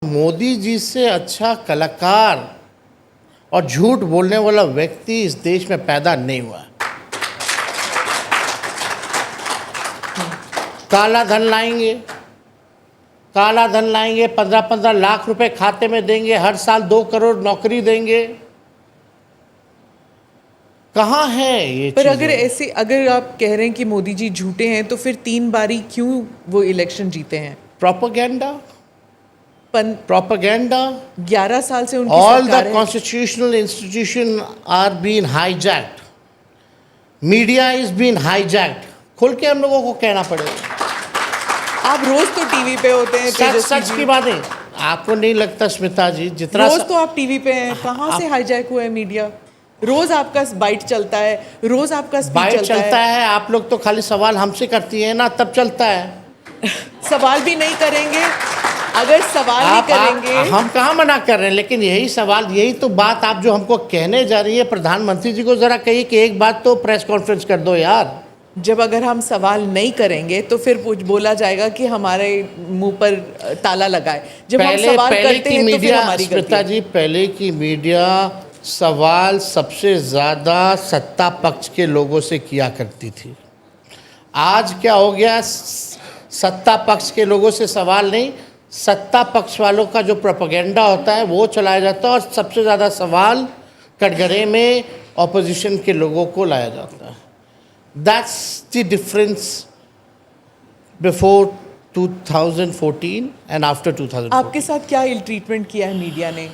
मोदी जी से अच्छा कलाकार और झूठ बोलने वाला व्यक्ति इस देश में पैदा नहीं हुआ। काला धन लाएंगे, काला धन लाएंगे, 15-15 लाख रुपए खाते में देंगे, हर साल 2 करोड़ नौकरी देंगे। कहाँ है ये पर चीज़ें? अगर आप कह रहे हैं कि मोदी जी झूठे हैं तो फिर 3 बारी क्यों वो इलेक्शन जीते हैं? Propaganda, propaganda. 11 साल से उनकी All सरकार the है। constitutional institutions are being hijacked. Media is being hijacked. खुल के हम लोगों को कहना पड़ेगा। आप रोज तो टीवी पे होते हैं, सच तेजस्वी सच जी। की बातें आपको नहीं लगता स्मिता जी? जितना रोज तो आप टीवी पे हैं, कहाँ से हाईजैक हुआ है मीडिया? रोज आपका बाइट चलता है, रोज आपका स्पीच बाइट चलता चलता है। आप लोग तो खाली सवाल हमसे करती हैं ना, तब चलता है। सवाल भी नहीं करेंगे। अगर सवाल नहीं करेंगे, हम कहाँ मना कर रहे हैं, लेकिन यही सवाल, यही तो बात आप जो हमको कहने जा रही है, प्रधानमंत्री जी को जरा कहिए कि एक बात तो प्रेस कॉन्फ्रेंस कर दो यार। जब अगर हम सवाल नहीं करेंगे तो फिर बोला जाएगा कि हमारे मुंह पर ताला लगा है। जब हम सवाल करते हैं तो फिर हमारी गलती स्मिता है। जी, पहले की मीडिया सवाल सबसे ज़्यादा सत्ता पक्ष के लोगों से किया करती थी। आज क्या हो गया? सत्ता पक्ष के लोगों से सवाल नहीं, सत्ता पक्ष वालों का जो प्रोपेगेंडा होता है वो चलाया जाता है, और सबसे ज़्यादा सवाल कटघरे में ऑपोजिशन के लोगों को लाया जाता है। That's the difference before 2014 and after 2014। आपके साथ क्या इल ट्रीटमेंट किया है मीडिया ने?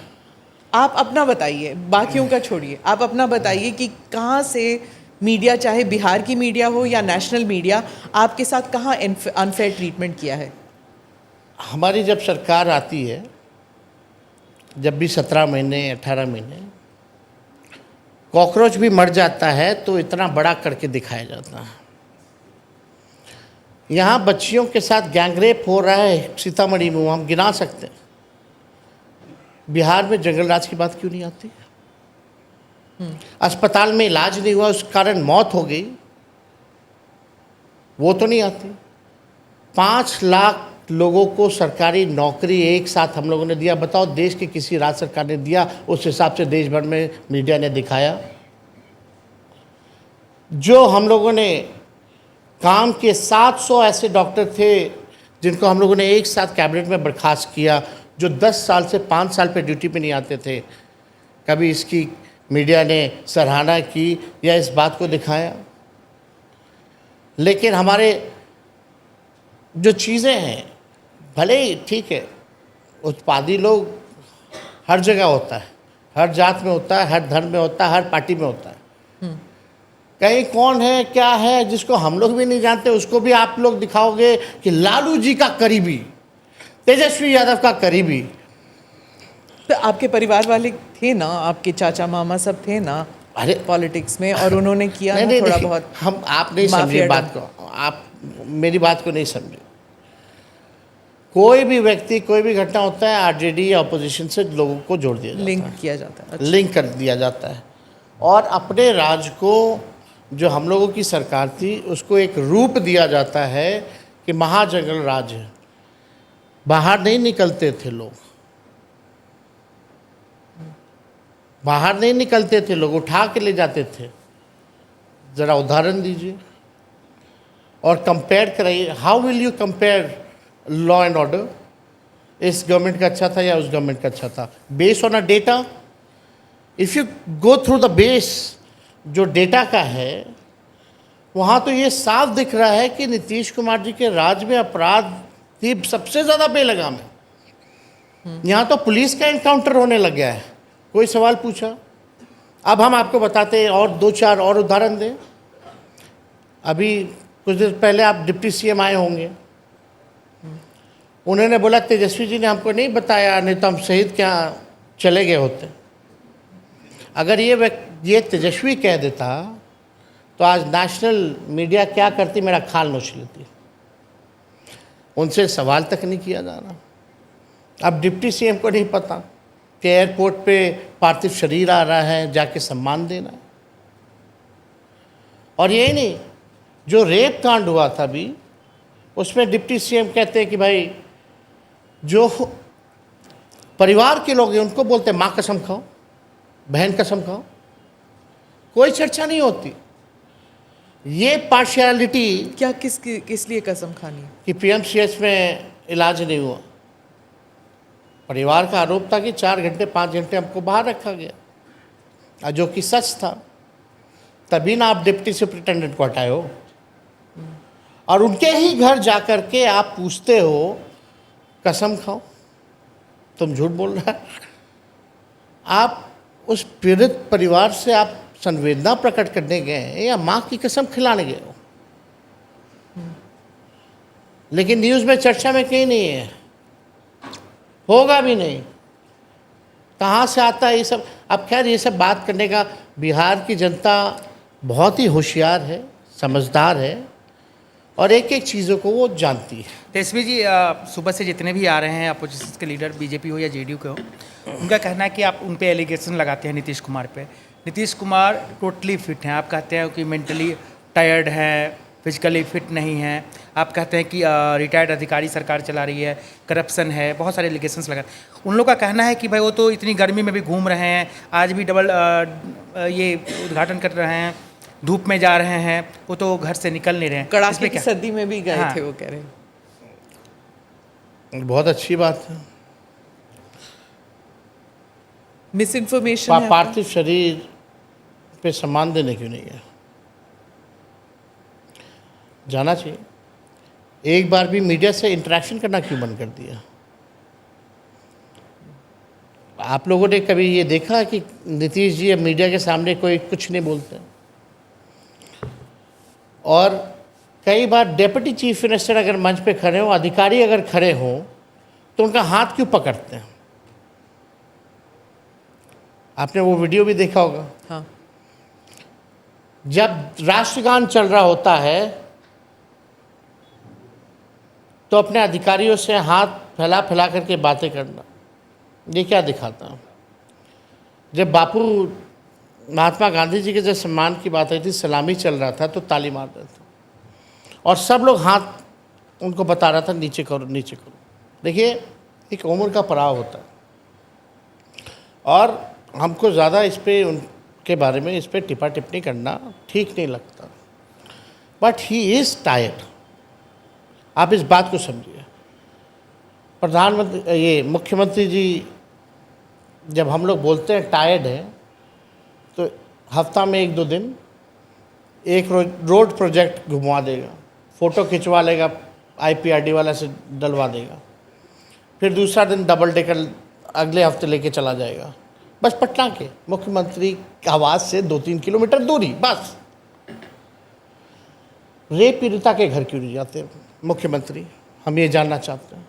आप अपना बताइए, बाकियों का छोड़िए, आप अपना बताइए कि कहाँ से मीडिया, चाहे बिहार की मीडिया हो या नेशनल मीडिया, आपके साथ कहाँ अनफेयर ट्रीटमेंट किया है? हमारी जब सरकार आती है, जब भी 17 महीने 18 महीने कॉकरोच भी मर जाता है तो इतना बड़ा करके दिखाया जाता है। यहाँ बच्चियों के साथ गैंगरेप हो रहा है सीतामढ़ी में, हम गिना सकते हैं। बिहार में जंगल राज की बात क्यों नहीं आती? अस्पताल में इलाज नहीं हुआ, उस कारण मौत हो गई, वो तो नहीं आती। 5 लाख लोगों को सरकारी नौकरी एक साथ हम लोगों ने दिया। बताओ, देश के किसी राज्य सरकार ने दिया? उस हिसाब से देश भर में मीडिया ने दिखाया। जो हम लोगों ने काम के 700 ऐसे डॉक्टर थे जिनको हम लोगों ने एक साथ कैबिनेट में बर्खास्त किया, जो 10 साल से 5 साल पे ड्यूटी पे नहीं आते थे। कभी इसकी मीडिया ने सराहना की या इस बात को दिखाया? लेकिन हमारे जो चीज़ें हैं, भले ही ठीक है, उत्पादी लोग हर जगह होता है, हर जात में होता है, हर धर्म में होता है, हर पार्टी में होता है। कहीं कौन है, क्या है, जिसको हम लोग भी नहीं जानते, उसको भी आप लोग दिखाओगे कि लालू जी का करीबी, तेजस्वी यादव का करीबी। तो आपके परिवार वाले थे ना, आपके चाचा मामा सब थे ना अरे पॉलिटिक्स में, और उन्होंने किया नहीं, ना नहीं, थोड़ा नहीं, बहुत। हम आप नहीं समझे बात को, आप मेरी बात को नहीं समझे। कोई भी व्यक्ति, कोई भी घटना होता है, आरजेडी या अपोजिशन से लोगों को जोड़ दिया जाता है, लिंक किया जाता है। अच्छा। लिंक कर दिया जाता है। और अपने राज को, जो हम लोगों की सरकार थी, उसको एक रूप दिया जाता है कि महाजंगल राज है। बाहर नहीं निकलते थे लोग, बाहर नहीं निकलते थे लोग, उठा के ले जाते थे। ज़रा उदाहरण दीजिए और कंपेयर कराइए। How will you compare law and order? इस गवर्नमेंट का अच्छा था या उस गवर्नमेंट का अच्छा था? Base on a data. If you go through the base जो डेटा का है, वहाँ तो ये साफ दिख रहा है कि नीतीश कुमार जी के राज में अपराध ही सबसे ज़्यादा बेलगाम है। यहाँ तो पुलिस का एनकाउंटर होने लग गया है। कोई सवाल पूछा? अब हम आपको बताते हैं, और 2-4 और उदाहरण दें। अभी कुछ दिन पहले आप डिप्टी सीएम आए होंगे, उन्होंने बोला तेजस्वी जी ने हमको नहीं बताया, नहीं तो हम शहीद क्या चले गए होते। अगर ये तेजस्वी कह देता तो आज नेशनल मीडिया क्या करती, मेरा खाल नोच लेती। उनसे सवाल तक नहीं किया जा रहा। अब डिप्टी सीएम को नहीं पता कि एयरपोर्ट पे पार्थिव शरीर आ रहा है, जाके सम्मान देना है। और यही नहीं, जो रेप कांड हुआ था अभी, उसमें डिप्टी सीएम कहते हैं कि भाई जो परिवार के लोग हैं उनको बोलते हैं माँ कसम खाओ, बहन कसम खाओ, कोई चर्चा नहीं होती। ये पार्शियलिटी क्या किस लिए कसम खानी? कि पीएमसीएच में इलाज नहीं हुआ। परिवार का आरोप था कि 4 घंटे 5 घंटे हमको बाहर रखा गया, जो कि सच था। तभी ना आप डिप्टी सुपरिटेंडेंट को हटाए हो, और उनके ही घर जा कर के आप पूछते हो कसम खाओ, तुम झूठ बोल रहा है। आप उस पीड़ित परिवार से आप संवेदना प्रकट करने गए हैं या माँ की कसम खिलाने गए हो? लेकिन न्यूज़ में चर्चा में कहीं नहीं है, होगा भी नहीं। कहाँ से आता है ये सब? अब खैर ये सब बात करने का, बिहार की जनता बहुत ही होशियार है, समझदार है, और एक एक चीज़ों को वो जानती है। तेजस्वी जी, सुबह से जितने भी आ रहे हैं अपोजिशन के लीडर, बीजेपी हो या जेडीयू के हो, उनका कहना है कि आप उन पे एलिगेशन लगाते हैं नीतीश कुमार पे। नीतीश कुमार टोटली फिट हैं, आप कहते हैं कि मेंटली टायर्ड हैं, फिजिकली फिट नहीं हैं। आप कहते हैं कि रिटायर्ड अधिकारी सरकार चला रही है, करप्शन है, बहुत सारे एलिगेशंस लगा। उन लोग का कहना है कि भाई वो तो इतनी गर्मी में भी घूम रहे हैं, आज भी डबल ये उद्घाटन कर रहे हैं, धूप में जा रहे हैं, वो तो घर से निकल नहीं रहे हैं। कड़ाके इसमें की क्या? सर्दी में भी गए हाँ। थे, वो कह रहे हैं। बहुत अच्छी बात है। मिस इन्फॉर्मेशन है। पार्थिव शरीर पे सम्मान देने क्यों नहीं है? जाना चाहिए। एक बार भी मीडिया से इंटरेक्शन करना क्यों बंद कर दिया? आप लोगों ने कभी ये देखा कि नीतीश जी अब मीडिया के सामने कोई कुछ नहीं बोलते? और कई बार डेप्यूटी चीफ मिनिस्टर अगर मंच पे खड़े हों, अधिकारी अगर खड़े हों, तो उनका हाथ क्यों पकड़ते हैं? आपने वो वीडियो भी देखा होगा। हाँ। जब राष्ट्रगान चल रहा होता है तो अपने अधिकारियों से हाथ फैला फैला करके बातें करना, ये क्या दिखाता है? जब बापू महात्मा गांधी जी के जब सम्मान की बात आई थी, सलामी चल रहा था, तो ताली मार रहे थे और सब लोग हाथ उनको बता रहा था नीचे करो नीचे करो। देखिए, एक उम्र का पड़ाव होता है और हमको ज़्यादा इस पे उनके बारे में इस पे टिप्पा टिप्पणी करना ठीक नहीं लगता। But he is tired. आप इस बात को समझिए। प्रधानमंत्री, ये मुख्यमंत्री जी, जब हम लोग बोलते हैं टायर्ड है, तो हफ्ता में 1-2 दिन एक रोड प्रोजेक्ट घुमवा देगा, फ़ोटो खिंचवा लेगा, IPRD वाला से डलवा देगा, फिर दूसरा दिन डबल डेकर अगले हफ्ते लेके चला जाएगा। बस पटना के मुख्यमंत्री आवास से 2-3 किलोमीटर दूरी बस। रेप पीड़िता के घर क्यों नहीं जाते मुख्यमंत्री? हम ये जानना चाहते हैं।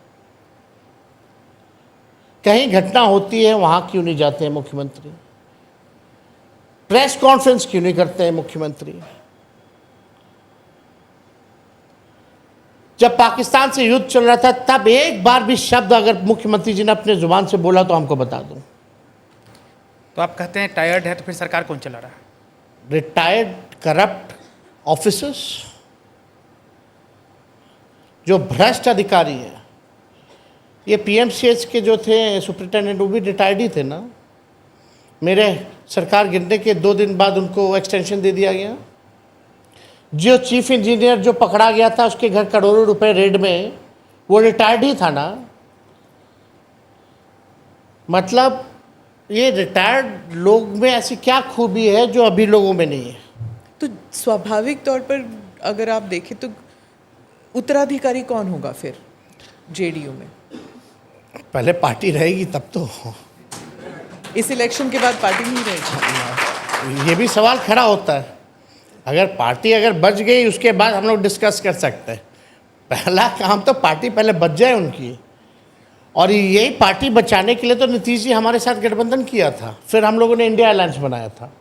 कहीं घटना होती है वहाँ क्यों नहीं जाते हैं मुख्यमंत्री? प्रेस कॉन्फ्रेंस क्यों नहीं करते हैं मुख्यमंत्री? जब पाकिस्तान से युद्ध चल रहा था तब एक बार भी शब्द अगर मुख्यमंत्री जी ने अपने जुबान से बोला तो हमको बता दो। तो आप कहते हैं टायर्ड है, तो फिर सरकार कौन चला रहा है? रिटायर्ड करप्ट ऑफिसर्स, जो भ्रष्ट अधिकारी हैं। ये PMCH के जो थे सुपरिटेंडेंट, वो भी रिटायर्ड ही थे ना। मेरे सरकार गिरने के 2 दिन बाद उनको एक्सटेंशन दे दिया गया। जो चीफ इंजीनियर जो पकड़ा गया था उसके घर करोड़ों रुपए रेड में, वो रिटायर्ड ही था ना। मतलब ये रिटायर्ड लोग में ऐसी क्या खूबी है जो अभी लोगों में नहीं है? तो स्वाभाविक तौर पर अगर आप देखें तो उत्तराधिकारी कौन होगा फिर जेडीयू में? पहले पार्टी रहेगी तब तो। इस इलेक्शन के बाद पार्टी नहीं रहेगी? ये भी सवाल खड़ा होता है। अगर पार्टी अगर बच गई उसके बाद हम लोग डिस्कस कर सकते हैं। पहला काम तो पार्टी पहले बच जाए उनकी, और यही पार्टी बचाने के लिए तो नीतीश जी हमारे साथ गठबंधन किया था, फिर हम लोगों ने इंडिया अलायंस बनाया था।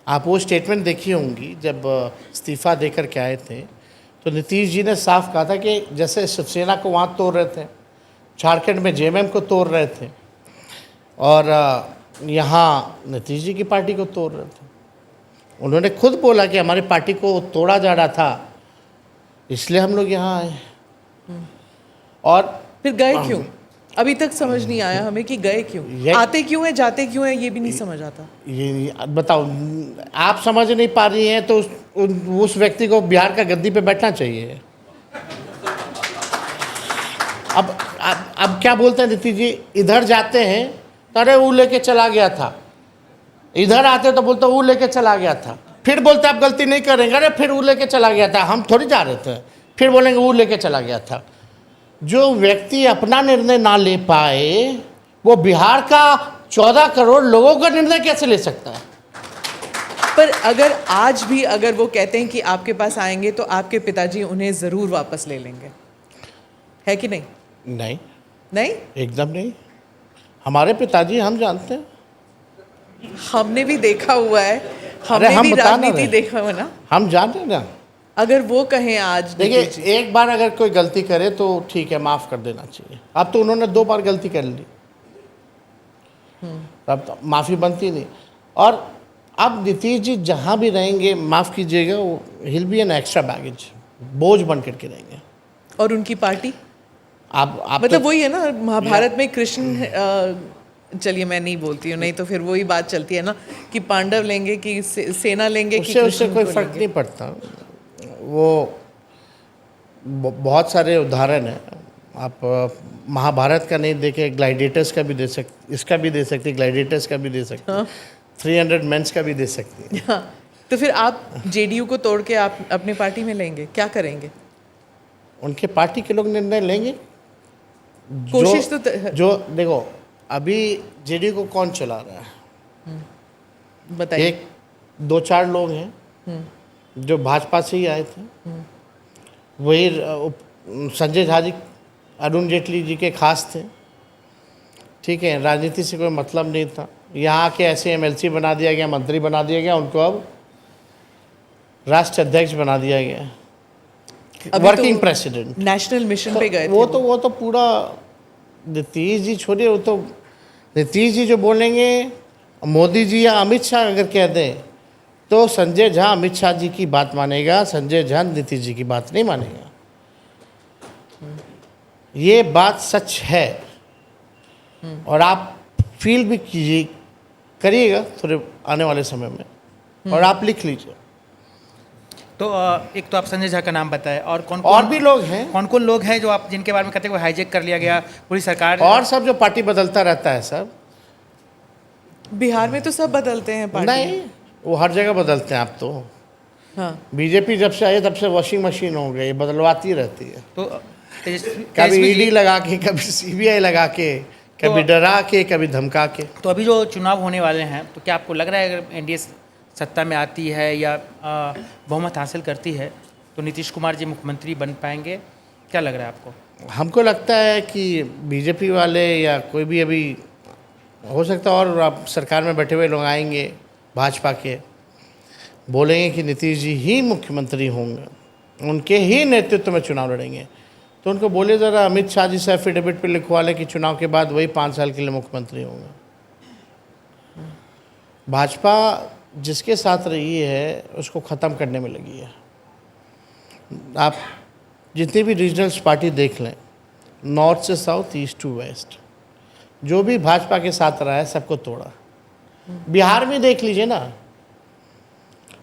आप वो स्टेटमेंट देखी होंगी जब इस्तीफ़ा दे कर के आए थे, तो नीतीश जी ने साफ कहा था कि जैसे शिवसेना को वहाँ तोड़ रहे थे, झारखंड में JMM को तोड़ रहे थे, और यहाँ नीतीश जी की पार्टी को तोड़ रहे थे। उन्होंने खुद बोला कि हमारी पार्टी को तोड़ा जा रहा था, इसलिए हम लोग यहाँ आए। और फिर गए क्यों? अभी तक समझ नहीं आया हमें कि गए क्यों, आते क्यों हैं, जाते क्यों हैं, ये भी नहीं समझ आता। ये बताओ, आप समझ नहीं पा रही हैं तो उस व्यक्ति को बिहार का गद्दी पे बैठना चाहिए। अब क्या बोलते हैं नीतीश जी, इधर जाते हैं तो अरे वो लेके चला गया था, इधर आते तो बोलते वो लेके चला गया था, फिर बोलते आप गलती नहीं करेंगे, अरे फिर वो लेके चला गया था, हम थोड़ी जा रहे थे, फिर बोलेंगे वो लेके चला गया था। जो व्यक्ति अपना निर्णय ना ले पाए वो बिहार का 14 करोड़ लोगों का निर्णय कैसे ले सकता है? पर अगर आज भी अगर वो कहते हैं कि आपके पास आएंगे तो आपके पिताजी उन्हें ज़रूर वापस ले लेंगे, है कि नहीं? नहीं, नहीं, एकदम नहीं। हमारे पिताजी, हम जानते हैं, हमने भी देखा हुआ है, अरे हमने हम भी बता ना राजनीति रहे। देखा हुआ ना। हम जानते हैं ना। अगर वो कहें आज, देखिए, नीतीश जी, एक बार अगर कोई गलती करे तो ठीक है, माफ़ कर देना चाहिए। अब तो उन्होंने 2 बार गलती कर ली, अब तो माफ़ी बनती नहीं। और अब नीतीश जी जहाँ भी रहेंगे, माफ़ कीजिएगा, वो हिल बी एन एक्स्ट्रा बैगेज, बोझ बन करके रहेंगे। और उनकी पार्टी, आप मतलब तो, वही है ना, महाभारत में कृष्ण, चलिए मैं नहीं बोलती हूँ, नहीं तो फिर वही बात चलती है ना कि पांडव लेंगे कि सेना लेंगे कि उससे कृष्ण कोई को फर्क लेंगे? नहीं पड़ता। वो बहुत सारे उदाहरण हैं। आप महाभारत का नहीं देखे, ग्लाइडेटर्स का भी दे सकते, इसका भी दे सकते, ग्लाइडेटर्स का भी दे सकते, हाँ। 300 मेंस का भी दे सकती है। हाँ, तो फिर आप जेडीयू को तोड़ के आप अपनी पार्टी में लेंगे, क्या करेंगे? उनके पार्टी के लोग निर्णय लेंगे। कोशिश जो देखो, अभी जेडीयू को कौन चला रहा है? बताइए। 1-2-4 लोग हैं जो भाजपा से ही आए थे। वही संजय झा जी, अरुण जेटली जी के खास थे, ठीक है, राजनीति से कोई मतलब नहीं था। यहाँ के ऐसे एमएलसी बना दिया गया, मंत्री बना दिया गया, उनको अब राष्ट्रीय अध्यक्ष बना दिया गया, वर्किंग प्रेसिडेंट। नेशनल मिशन पे गए थे वो तो पूरा नीतीश जी छोड़िए, वो तो नीतीश जी जो बोलेंगे, मोदी जी या अमित शाह अगर कह दें तो संजय झा अमित शाह जी की बात मानेगा, संजय झा नीतीश जी की बात नहीं मानेगा। ये बात सच है। और आप फील भी कीजिए, करिएगा थोड़े आने वाले समय में, और आप लिख लीजिए। तो एक तो आप संजय झा का नाम बताएं, और कौन और भी लोग हैं, कौन लोग हैं जो आप जिनके बारे में कहते हैं वो हाईजेक कर लिया गया पूरी सरकार? और सब जो पार्टी बदलता रहता है सब। बिहार में तो सब बदलते हैं पार्टी। नहीं, वो हर जगह बदलते हैं। आप तो हाँ, बीजेपी जब से आई तब से वॉशिंग मशीन हो गई, बदलवाती रहती है। तो कभी तेजस्वी जी, ईडी लगा के, कभी सीबीआई लगा के, कभी डरा के, कभी धमका के। तो अभी जो चुनाव होने वाले हैं, तो क्या आपको लग रहा है अगर एनडीए सत्ता में आती है या बहुमत हासिल करती है तो नीतीश कुमार जी मुख्यमंत्री बन पाएंगे? क्या लग रहा है आपको? हमको लगता है कि बीजेपी वाले या कोई भी अभी हो सकता है, और आप सरकार में बैठे हुए लोग आएंगे भाजपा के, बोलेंगे कि नीतीश जी ही मुख्यमंत्री होंगे, उनके ही नेतृत्व में चुनाव लड़ेंगे, तो उनको बोले ज़रा अमित शाह जी से एफिडेविट पे लिखवा लें कि चुनाव के बाद वही 5 साल के लिए मुख्यमंत्री होंगे। भाजपा जिसके साथ रही है उसको ख़त्म करने में लगी है। आप जितनी भी रीजनल्स पार्टी देख लें, नॉर्थ से साउथ, ईस्ट टू वेस्ट, जो भी भाजपा के साथ रहा है सबको तोड़ा। बिहार में देख लीजिए ना,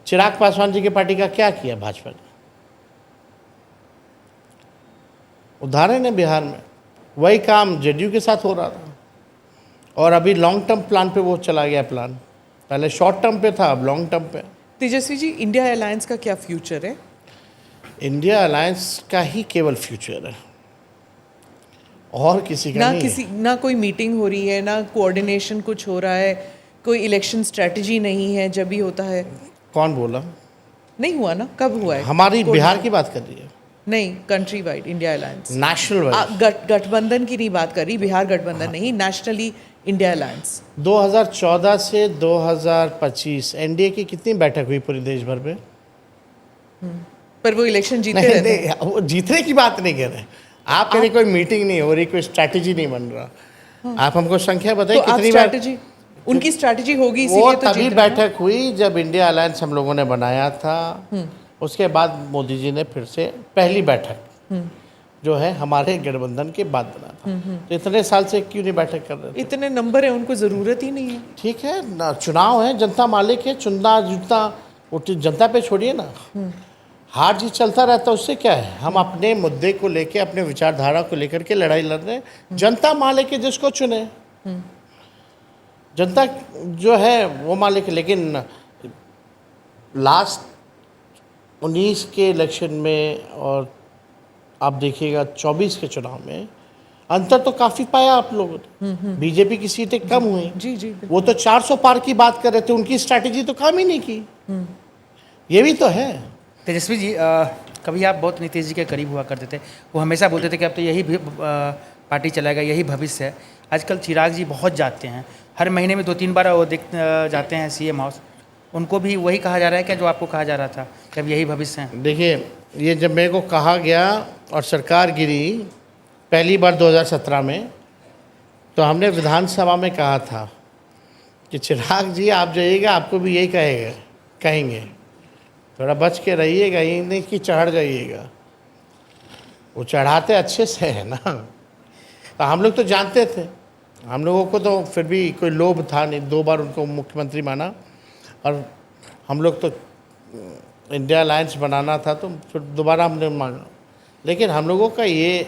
चिराग पासवान जी की पार्टी का क्या किया भाजपा ने? उदाहरण है, बिहार में वही काम जेडीयू के साथ हो रहा था, और अभी लॉन्ग टर्म प्लान पे वो चला गया प्लान। पहले शॉर्ट टर्म पे था, अब लॉन्ग टर्म पे। तेजस्वी जी, इंडिया अलायंस का क्या फ्यूचर है? इंडिया अलायंस का ही केवल फ्यूचर है, और किसी का ना नहीं किसी है। ना कोई मीटिंग हो रही है, ना कोऑर्डिनेशन कुछ हो रहा है, कोई इलेक्शन स्ट्रेटजी नहीं है। जब भी होता है, कौन बोला? नहीं हुआ ना, कब हुआ है? हमारी बिहार की बात कर रही है, नहीं, country wide India alliance, national wide. गठबंधन की नहीं बात कर रही, बिहार गठबंधन नहीं, नेशनली इंडिया अलायंस। 2014 से 2025 एनडीए की कितनी बैठक हुई पूरे देश भर में? पर वो इलेक्शन जीते नहीं, रहते हैं। नहीं, वो जीतने की बात नहीं कर रहे। आप कह रहे कोई मीटिंग नहीं हो रही, कोई स्ट्रैटेजी नहीं बन रहा। आप हमको संख्या बताइए तो आप कितनी बार? स्ट्रैटेजी, उनकी स्ट्रैटेजी होगी, वो इसीलिए तो तभी जीत रहे हैं। बैठक हुई जब इंडिया अलायंस हम लोगों ने बनाया था। उसके बाद मोदी जी ने फिर से पहली बैठक, जो है हमारे गठबंधन के बाद बना था। तो इतने साल से क्यों नहीं बैठक कर रहे थे? इतने नंबर है, उनको ज़रूरत ही नहीं है। ठीक है ना, चुनाव है, जनता मालिक है, चुनना जीतना वो तो जनता पे छोड़िए ना। हार जीत चलता रहता है, उससे क्या है? हम अपने मुद्दे को लेके, अपने विचारधारा को लेकर के लड़ाई लड़ रहे हैं। जनता मालिक है, जिसको चुने जनता जो है वो मालिक है। लेकिन लास्ट 19 के इलेक्शन में और आप देखिएगा 24 के चुनाव में अंतर तो काफ़ी पाया आप लोगों ने। बीजेपी की सीटें कम हुई। जी जी बिल्कुल। वो तो 400 पार की बात कर रहे थे, उनकी स्ट्रैटेजी तो काम ही नहीं की। ये भी तो है। तेजस्वी जी, कभी आप बहुत नीतीश जी के करीब हुआ करते थे। वो हमेशा बोलते थे कि अब तो यही पार्टी चलाएगा, यही भविष्य है। आजकल चिराग जी बहुत जाते हैं, हर महीने में 2-3 बार वो जाते हैं सीएम हाउस। उनको भी वही कहा जा रहा है क्या जो आपको कहा जा रहा था कि अब यही भविष्य है? देखिए, ये जब मेरे को कहा गया और सरकार गिरी पहली बार 2017 में, तो हमने विधानसभा में कहा था कि चिराग जी आप जाइएगा, आपको भी यही कहेंगे, थोड़ा बच के रहिएगा, ये नहीं कि चढ़ जाइएगा। वो चढ़ाते अच्छे से है ना, तो हम लोग तो जानते थे। हम लोगों को तो फिर भी कोई लोभ था नहीं, 2 बार उनको मुख्यमंत्री माना और हम लोग तो इंडिया अलायंस बनाना था, तो फिर दोबारा हमने मांगा। लेकिन हम लोगों का ये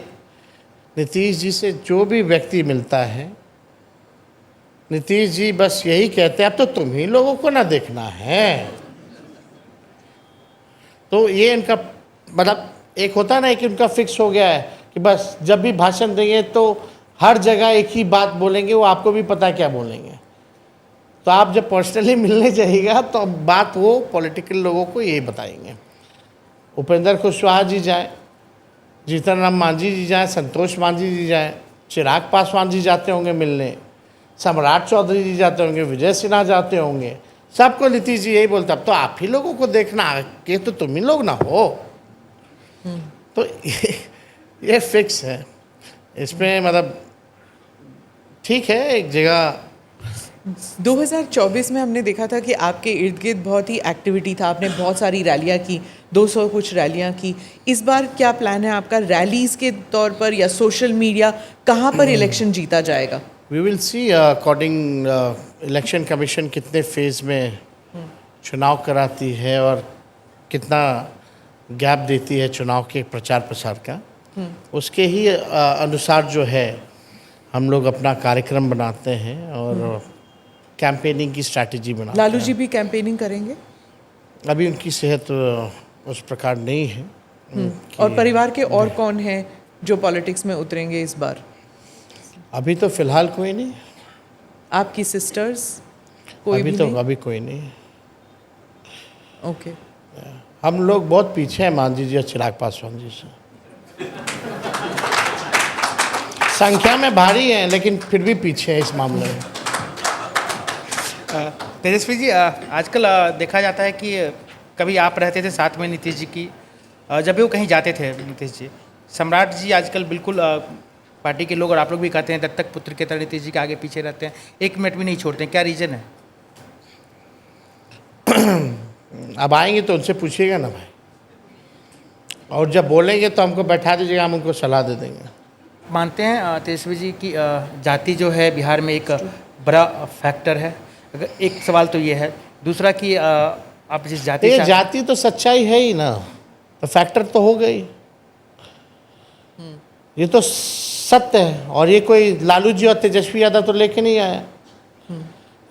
नीतीश जी से जो भी व्यक्ति मिलता है, नीतीश जी बस यही कहते हैं अब तो तुम ही लोगों को ना देखना है। तो ये इनका मतलब एक होता ना कि उनका फिक्स हो गया है कि बस जब भी भाषण देंगे तो हर जगह एक ही बात बोलेंगे, वो आपको भी पता क्या बोलेंगे। तो आप जब पर्सनली मिलने जाइएगा तो बात वो पॉलिटिकल लोगों को यही बताएंगे। उपेंद्र कुशवाहा जी जाए, जीतन राम मांझी जी जाए, संतोष मांझी जी जाए, चिराग पासवान जी जाते होंगे मिलने, सम्राट चौधरी जी जाते होंगे, विजय सिन्हा जाते होंगे, सबको नीतीश जी यही बोलते अब तो आप ही लोगों को देखना कि तो तुम ही लोग ना हो। तो ये फिक्स है। इसमें मतलब ठीक है, एक जगह 2024 में हमने देखा था कि आपके इर्द गिर्द बहुत ही एक्टिविटी था, आपने बहुत सारी रैलियां की, 200 कुछ रैलियां की। इस बार क्या प्लान है आपका, रैलीज के तौर पर या सोशल मीडिया, कहाँ पर इलेक्शन जीता जाएगा? We will see according election commission कितने फेज़ में चुनाव कराती है और कितना गैप देती है चुनाव के प्रचार प्रसार का, उसके ही अनुसार जो है हम लोग अपना कार्यक्रम बनाते हैं और कैंपेनिंग की स्ट्रैटेजी बनाते हैं। लालू जी भी कैंपेनिंग करेंगे? अभी उनकी सेहत उस प्रकार नहीं है। और परिवार के और कौन हैं जो पॉलिटिक्स में उतरेंगे इस बार? अभी तो फिलहाल कोई नहीं। आपकी सिस्टर्स कोई अभी भी तो नहीं? अभी कोई नहीं। ओके। हम लोग बहुत पीछे हैं मांझी जी और चिराग पासवान जी से। संख्या में भारी हैं लेकिन फिर भी पीछे है इस मामले में। तेजस्वी जी, आजकल देखा जाता है कि कभी आप रहते थे साथ में नीतीश जी की, जब भी वो कहीं जाते थे नीतीश जी, सम्राट जी आजकल बिल्कुल पार्टी के लोग और आप लोग भी कहते हैं दत्तक पुत्र के तरह नीतीश जी के आगे पीछे रहते हैं, 1 मिनट भी नहीं छोड़ते हैं, क्या रीज़न है? अब आएंगे तो उनसे पूछिएगा ना भाई, और जब बोलेंगे तो हमको बैठा दीजिएगा, हम उनको सलाह दे देंगे। मानते हैं तेजस्वी जी की जाति जो है बिहार में एक बड़ा फैक्टर है? अगर एक सवाल तो ये है, दूसरा कि आप जिस जाति ये जाति तो सच्चाई है ही ना, तो फैक्टर तो हो गई, ये तो सत्य है। और ये कोई लालू जी और तेजस्वी यादव तो लेके नहीं आया,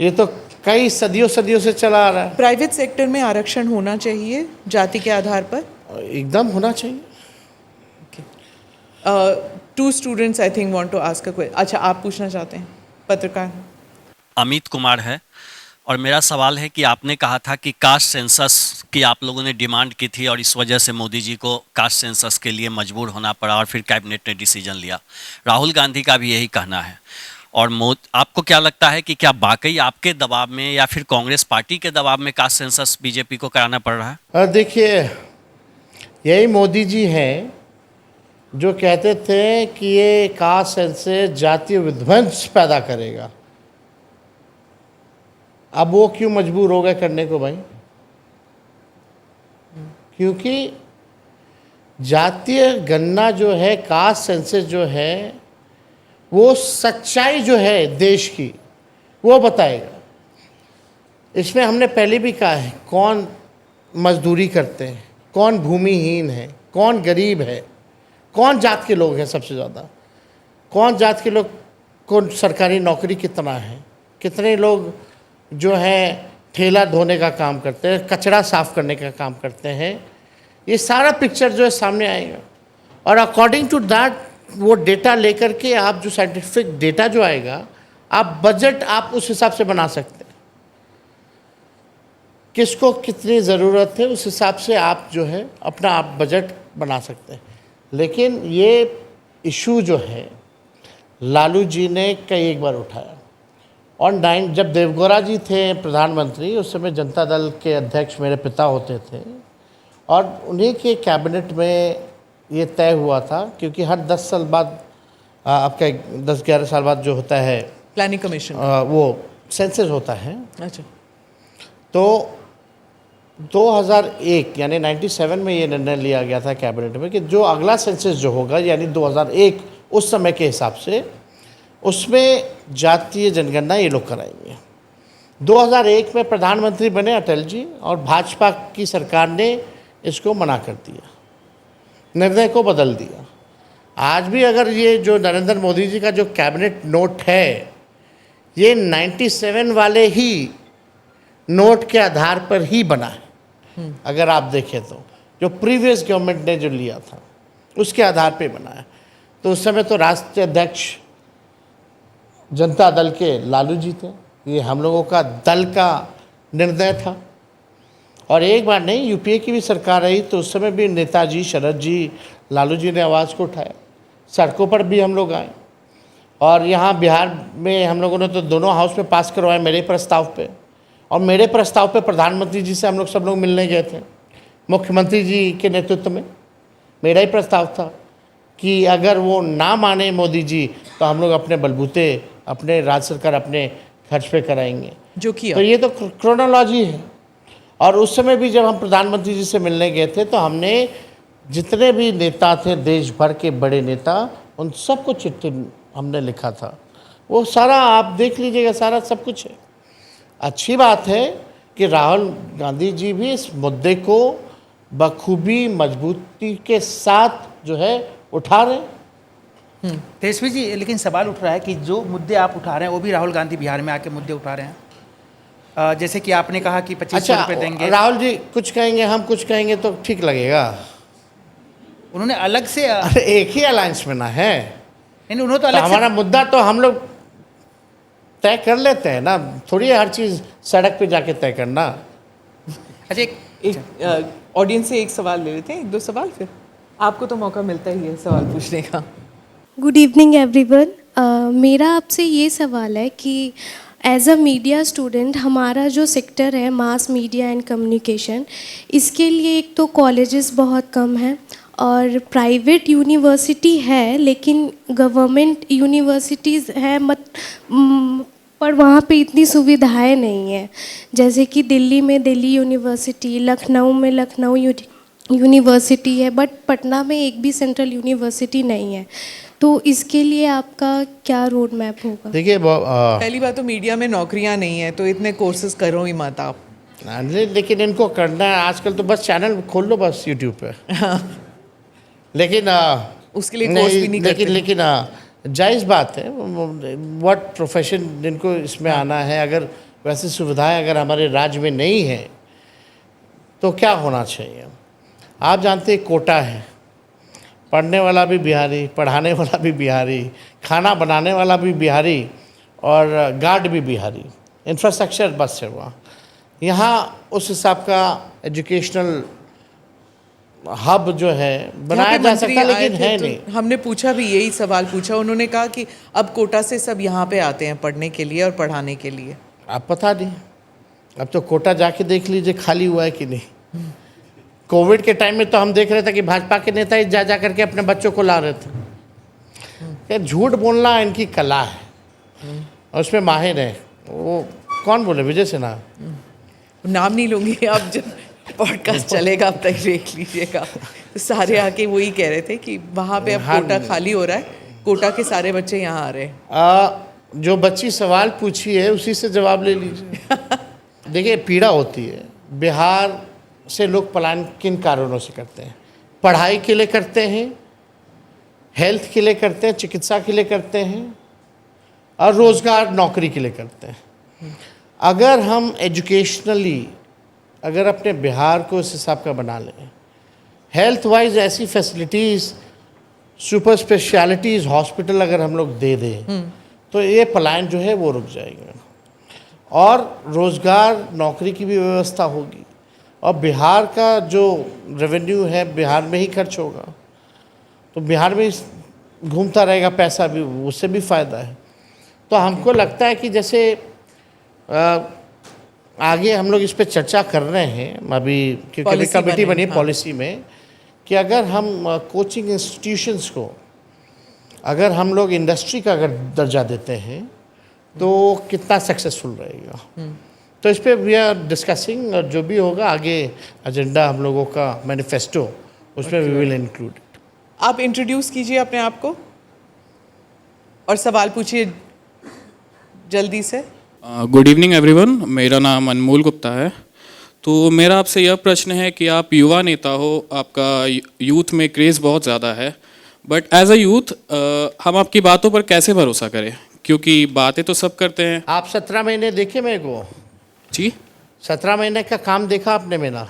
ये तो कई सदियों से चला आ रहा है। प्राइवेट सेक्टर में आरक्षण होना चाहिए जाति के आधार पर? एकदम होना चाहिए। Two students I think want to ask a question. अच्छा, आप पूछना चाहते हैं? पत्रकार अमित कुमार है और मेरा सवाल है कि आपने कहा था कि कास्ट सेंसस की आप लोगों ने डिमांड की थी और इस वजह से मोदी जी को कास्ट सेंसस के लिए मजबूर होना पड़ा और फिर कैबिनेट ने डिसीजन लिया। राहुल गांधी का भी यही कहना है। और आपको क्या लगता है कि क्या वाकई आपके दबाव में या फिर कांग्रेस पार्टी के दबाव में कास्ट सेंसस बीजेपी को कराना पड़ रहा है? देखिए, यही मोदी जी हैं जो कहते थे कि ये कास्ट सेंसस जातीय विध्वंस पैदा करेगा। अब वो क्यों मजबूर हो गए करने को भाई? क्योंकि जातीय गणना जो है, कास्ट सेंसस जो है, वो सच्चाई जो है देश की वो बताएगा। इसमें हमने पहले भी कहा है कौन मजदूरी करते हैं, कौन भूमिहीन है, कौन गरीब है, कौन जात के लोग हैं सबसे ज़्यादा, कौन जात के लोग को सरकारी नौकरी कितना है, कितने लोग जो हैं ठेला धोने का काम करते हैं, कचरा साफ करने का काम करते हैं। ये सारा पिक्चर जो है सामने आएगा और अकॉर्डिंग टू दैट वो डेटा लेकर के आप जो साइंटिफिक डेटा जो आएगा, आप बजट आप उस हिसाब से बना सकते हैं। किसको कितनी ज़रूरत है उस हिसाब से आप जो है अपना आप बजट बना सकते हैं। लेकिन ये इशू जो है लालू जी ने कई एक बार उठाया और जब देवगौड़ा जी थे प्रधानमंत्री, उस समय जनता दल के अध्यक्ष मेरे पिता होते थे और उन्हीं के कैबिनेट में ये तय हुआ था, क्योंकि हर 10 साल बाद आपका 10-11 साल बाद जो होता है प्लानिंग कमीशन, वो सेंसस होता है। अच्छा, तो 2001 यानी 97 में ये निर्णय लिया गया था कैबिनेट में कि जो अगला सेंसस जो होगा यानी 2001 उस समय के हिसाब से, उसमें जातीय जनगणना ये लोग कराएंगे। 2001 में प्रधानमंत्री बने अटल जी और भाजपा की सरकार ने इसको मना कर दिया, निर्णय को बदल दिया। आज भी अगर ये जो नरेंद्र मोदी जी का जो कैबिनेट नोट है, ये 97 वाले ही नोट के आधार पर ही बना है। अगर आप देखें तो जो प्रीवियस गवर्नमेंट ने जो लिया था उसके आधार पे बना है। तो उस समय तो राष्ट्रीय अध्यक्ष जनता दल के लालू जी थे, ये हम लोगों का दल का निर्णय था। और एक बार नहीं, यूपीए की भी सरकार रही तो उस समय भी नेताजी शरद जी, लालू जी ने आवाज़ को उठाया, सड़कों पर भी हम लोग आए। और यहाँ बिहार में हम लोगों ने तो दोनों हाउस में पास करवाए मेरे प्रस्ताव पे, और मेरे प्रस्ताव पे प्रधानमंत्री जी से हम लोग सब लोग मिलने गए थे। मुख्यमंत्री जी के नेतृत्व में मेरा ही प्रस्ताव था कि अगर वो ना माने मोदी जी तो हम लोग अपने बलबूते अपने राज्य सरकार अपने खर्च पे कराएंगे, जो किया। तो ये तो क्रोनोलॉजी है। और उस समय भी जब हम प्रधानमंत्री जी से मिलने गए थे तो हमने जितने भी नेता थे देश भर के बड़े नेता, उन सबको चिट्ठी हमने लिखा था। वो सारा आप देख लीजिएगा, सारा सब कुछ है। अच्छी बात है कि राहुल गांधी जी भी इस मुद्दे को बखूबी मजबूती के साथ जो है उठा रहे हैं। तेजस्वी जी, लेकिन सवाल उठ रहा है कि जो मुद्दे आप उठा रहे हैं वो भी राहुल गांधी बिहार में आके मुद्दे उठा रहे हैं। जैसे कि आपने कहा कि 2500 रुपये देंगे। राहुल जी कुछ कहेंगे, हम कुछ कहेंगे तो ठीक लगेगा। उन्होंने अलग से अरे एक ही अलायंस में ना है, नहीं, उन्होंने तो तो अलग हमारा मुद्दा तो हम लोग तय कर लेते हैं ना, थोड़ी हर चीज़ सड़क पे जाके तय करना। अच्छा, एक ऑडियंस से एक सवाल ले लेते हैं, एक दो सवाल, फिर आपको तो मौका मिलता ही है सवाल पूछने का। Good evening everyone. मेरा आपसे ये सवाल है कि एज अ मीडिया स्टूडेंट हमारा जो सेक्टर है मास मीडिया एंड कम्युनिकेशन, इसके लिए एक तो कॉलेजेस बहुत कम हैं और प्राइवेट यूनिवर्सिटी है लेकिन गवर्नमेंट यूनिवर्सिटीज़ है पर वहाँ पे इतनी सुविधाएं नहीं है। जैसे कि दिल्ली में दिल्ली यूनिवर्सिटी, लखनऊ में लखनऊ यूनिवर्सिटी है, बट पटना में एक भी सेंट्रल यूनिवर्सिटी नहीं है। तो इसके लिए आपका क्या रोड मैप होगा? देखिए पहली बात तो मीडिया में नौकरियां नहीं है, तो इतने कोर्सेज करो ही मत आप। लेकिन इनको करना है आजकल तो बस चैनल खोल लो बस यूट्यूब पे। लेकिन उसके लिए कोर्स भी नहीं करते। लेकिन जायज़ बात है, व्हाट प्रोफेशन जिनको इसमें आना है, अगर वैसी सुविधाएं अगर हमारे राज्य में नहीं है तो क्या होना चाहिए। आप जानते हैं कोटा है, पढ़ने वाला भी बिहारी, पढ़ाने वाला भी बिहारी, खाना बनाने वाला भी बिहारी और गार्ड भी बिहारी, इंफ्रास्ट्रक्चर बस है वहाँ। यहाँ उस हिसाब का एजुकेशनल हब जो है बनाया जा सकता है, लेकिन है नहीं। हमने पूछा भी, यही सवाल पूछा, उन्होंने कहा कि अब कोटा से सब यहाँ पे आते हैं पढ़ने के लिए और पढ़ाने के लिए। आप पता नहीं, अब तो कोटा जाके देख लीजिए खाली हुआ है कि नहीं। कोविड के टाइम में तो हम देख रहे थे कि भाजपा के नेता ही जा करके अपने बच्चों को ला रहे थे। झूठ बोलना इनकी कला है और उसमें माहिर है। वो कौन बोले, विजय सिन्हा, नाम नहीं लूँगी आप। जब पॉडकास्ट चलेगा, अब तक देख लीजिएगा। तो सारे आके वही कह रहे थे कि वहाँ पे अब कोटा खाली हो रहा है, कोटा के सारे बच्चे यहाँ आ रहे हैं। जो बच्ची सवाल पूछी है उसी से जवाब ले लीजिए। देखिए, पीड़ा होती है। बिहार से लोग पलायन किन कारणों से करते हैं? पढ़ाई के लिए करते हैं, हेल्थ के लिए करते हैं, चिकित्सा के लिए करते हैं, और रोज़गार नौकरी के लिए करते हैं। अगर हम एजुकेशनली अगर अपने बिहार को इस हिसाब का बना लें, हेल्थ वाइज ऐसी फैसिलिटीज़, सुपर स्पेशलिटीज़ हॉस्पिटल अगर हम लोग दे दें तो ये पलायन जो है वो रुक जाएगा, और रोज़गार नौकरी की भी व्यवस्था होगी, और बिहार का जो रेवेन्यू है बिहार में ही खर्च होगा, तो बिहार में घूमता रहेगा पैसा भी, उससे भी फ़ायदा है। तो हमको लगता है कि जैसे आगे हम लोग इस पे चर्चा कर रहे हैं अभी, क्योंकि अभी Policy कमेटी बने, बनी हाँ। पॉलिसी में, कि अगर हम कोचिंग इंस्टीट्यूशंस को अगर हम लोग इंडस्ट्री का अगर दर्जा देते हैं तो कितना सक्सेसफुल रहेगा। तो इस पे वी आर डिस्कसिंग, और जो भी होगा आगे एजेंडा हम लोगों का मैनिफेस्टो, उसमें वी विल इंक्लूड। आप इंट्रोड्यूस कीजिए अपने आप को और सवाल पूछिए जल्दी से। गुड इवनिंग एवरीवन, मेरा नाम अनमोल गुप्ता है। तो मेरा आपसे यह प्रश्न है कि आप युवा नेता हो, आपका यूथ में क्रेज़ बहुत ज़्यादा है, बट एज अ यूथ हम आपकी बातों पर कैसे भरोसा करें? क्योंकि बातें तो सब करते हैं। आप 17 महीने देखे मेरे को? जी, 17 महीने का काम देखा आपने मेरा?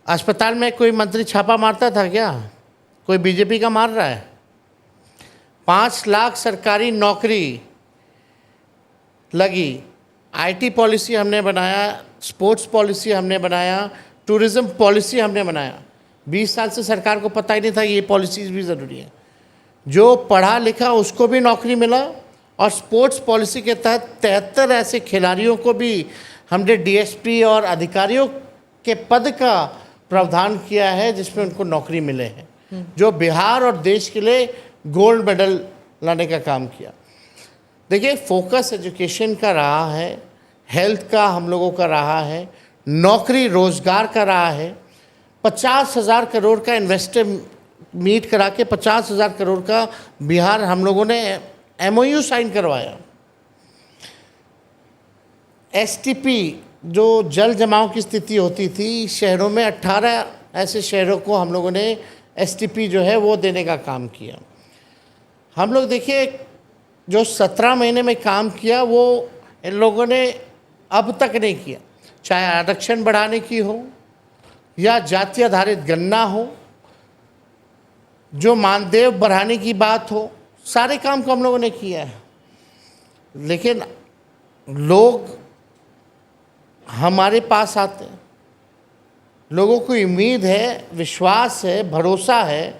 अस्पताल में कोई मंत्री छापा मारता था क्या? कोई बीजेपी का मार रहा है? 5 लाख सरकारी नौकरी लगी, आईटी पॉलिसी हमने बनाया, स्पोर्ट्स पॉलिसी हमने बनाया, टूरिज़्म पॉलिसी हमने बनाया। 20 साल से सरकार को पता ही नहीं था कि ये पॉलिसीज़ भी ज़रूरी है। जो पढ़ा लिखा उसको भी नौकरी मिला, और स्पोर्ट्स पॉलिसी के तहत 73 ऐसे खिलाड़ियों को भी हमने डीएसपी और अधिकारियों के पद का प्रावधान किया है जिसमें उनको नौकरी मिले हैं, जो बिहार और देश के लिए गोल्ड मेडल लाने का काम किया। देखिए, फोकस एजुकेशन का रहा है, हेल्थ का हम लोगों का रहा है, नौकरी रोज़गार का रहा है। 50,000 करोड़ का इन्वेस्टर मीट करा के 50,000 करोड़ का बिहार हम लोगों ने एमओयू साइन करवाया। एसटीपी, जो जल जमाव की स्थिति होती थी शहरों में, 18 ऐसे शहरों को हम लोगों ने एसटीपी जो है वो देने का काम किया। हम लोग देखिए, जो 17 महीने में काम किया वो इन लोगों ने अब तक नहीं किया, चाहे आरक्षण बढ़ाने की हो या जाति आधारित गणना हो, जो मानदेय बढ़ाने की बात हो, सारे काम को हम लोगों ने किया है। लेकिन लोग हमारे पास आते हैं, लोगों को उम्मीद है, विश्वास है, भरोसा है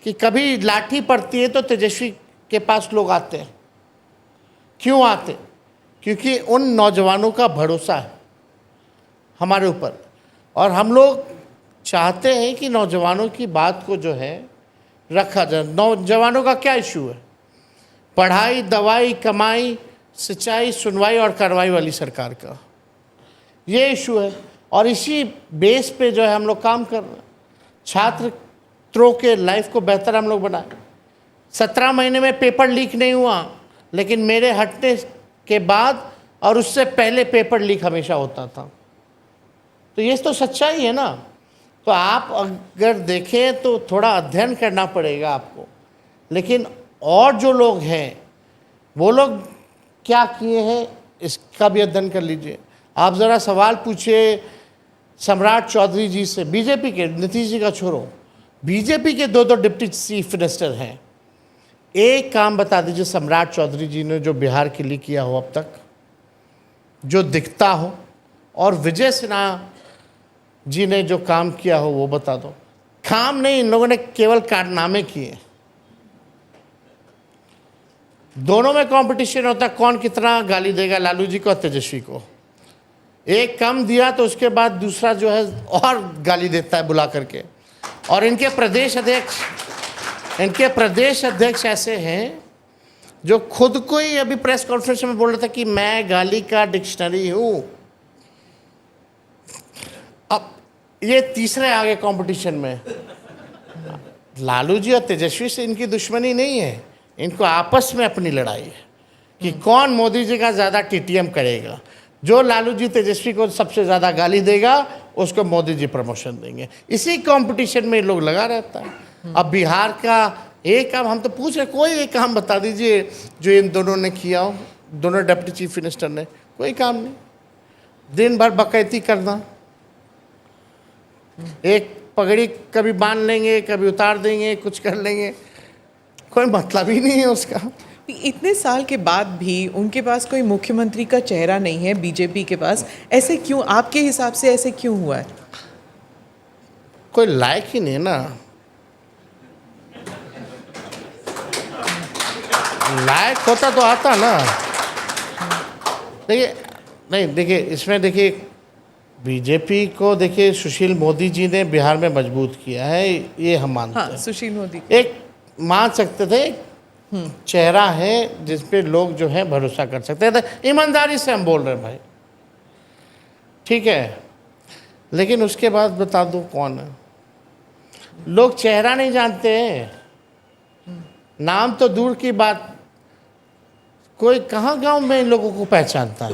कि कभी लाठी पड़ती है तो तेजस्वी के पास लोग आते हैं। क्यों आते? क्योंकि उन नौजवानों का भरोसा है हमारे ऊपर, और हम लोग चाहते हैं कि नौजवानों की बात को जो है रखा जाए। नौजवानों का क्या इशू है? पढ़ाई, दवाई, कमाई, सिंचाई, सुनवाई और कार्रवाई वाली सरकार का ये इशू है, और इसी बेस पे जो है हम लोग काम कर रहे हैं। छात्रों के लाइफ को बेहतर हम लोग बनाए। 17 महीने में पेपर लीक नहीं हुआ, लेकिन मेरे हटने के बाद और उससे पहले पेपर लीक हमेशा होता था। तो ये तो सच्चाई है ना। तो आप अगर देखें तो थोड़ा अध्ययन करना पड़ेगा आपको, लेकिन और जो लोग हैं वो लोग क्या किए हैं इसका भी अध्ययन कर लीजिए। आप ज़रा सवाल पूछिए सम्राट चौधरी जी से, बीजेपी के, नीतीश जी का छोड़ो, बीजेपी के 2 डिप्टी चीफ मिनिस्टर हैं। एक काम बता दीजिए सम्राट चौधरी जी ने जो बिहार के लिए किया हो अब तक, जो दिखता हो, और विजय सिन्हा जी ने जो काम किया हो वो बता दो। काम नहीं, इन लोगों ने केवल कारनामे किए। दोनों में कंपटीशन होता है, कौन कितना गाली देगा लालू जी को और तेजस्वी को। एक कम दिया तो उसके बाद दूसरा जो है और गाली देता है बुला करके। और इनके प्रदेश अध्यक्ष ऐसे हैं जो खुद को ही अभी प्रेस कॉन्फ्रेंस में बोल रहा था कि मैं गाली का डिक्शनरी हूँ। अब ये तीसरे आगे कंपटीशन में। लालू जी और तेजस्वी से इनकी दुश्मनी नहीं है, इनको आपस में अपनी लड़ाई है कि कौन मोदी जी का ज़्यादा टीटीएम करेगा। जो लालू जी तेजस्वी को सबसे ज़्यादा गाली देगा उसको मोदी जी प्रमोशन देंगे। इसी कंपटीशन में लोग लगा रहता है। अब बिहार का एक काम हम तो पूछ रहे, कोई एक काम बता दीजिए जो इन दोनों ने किया हो, दोनों डिप्टी चीफ मिनिस्टर ने। कोई काम नहीं, दिन भर बकैती करना, एक पगड़ी कभी बांध लेंगे कभी उतार देंगे, कुछ कर लेंगे, कोई मतलब ही नहीं है उसका। इतने साल के बाद भी उनके पास कोई मुख्यमंत्री का चेहरा नहीं है बीजेपी के पास, ऐसे क्यों? आपके हिसाब से ऐसे क्यों हुआ है? कोई लायक ही नहीं ना। लायक होता तो आता ना। देखिए नहीं, देखिए इसमें देखिए बीजेपी को देखिए सुशील मोदी जी ने बिहार में मजबूत किया है, ये हम मानते हाँ, हैं। सुशील मोदी एक मान सकते थे चेहरा है जिस पे लोग जो है भरोसा कर सकते हैं। ईमानदारी से हम बोल रहे हैं भाई, ठीक है। लेकिन उसके बाद बता दो कौन है, लोग चेहरा नहीं जानते हैं, नाम तो दूर की बात, कोई कहाँ गांव में इन लोगों को पहचानता है।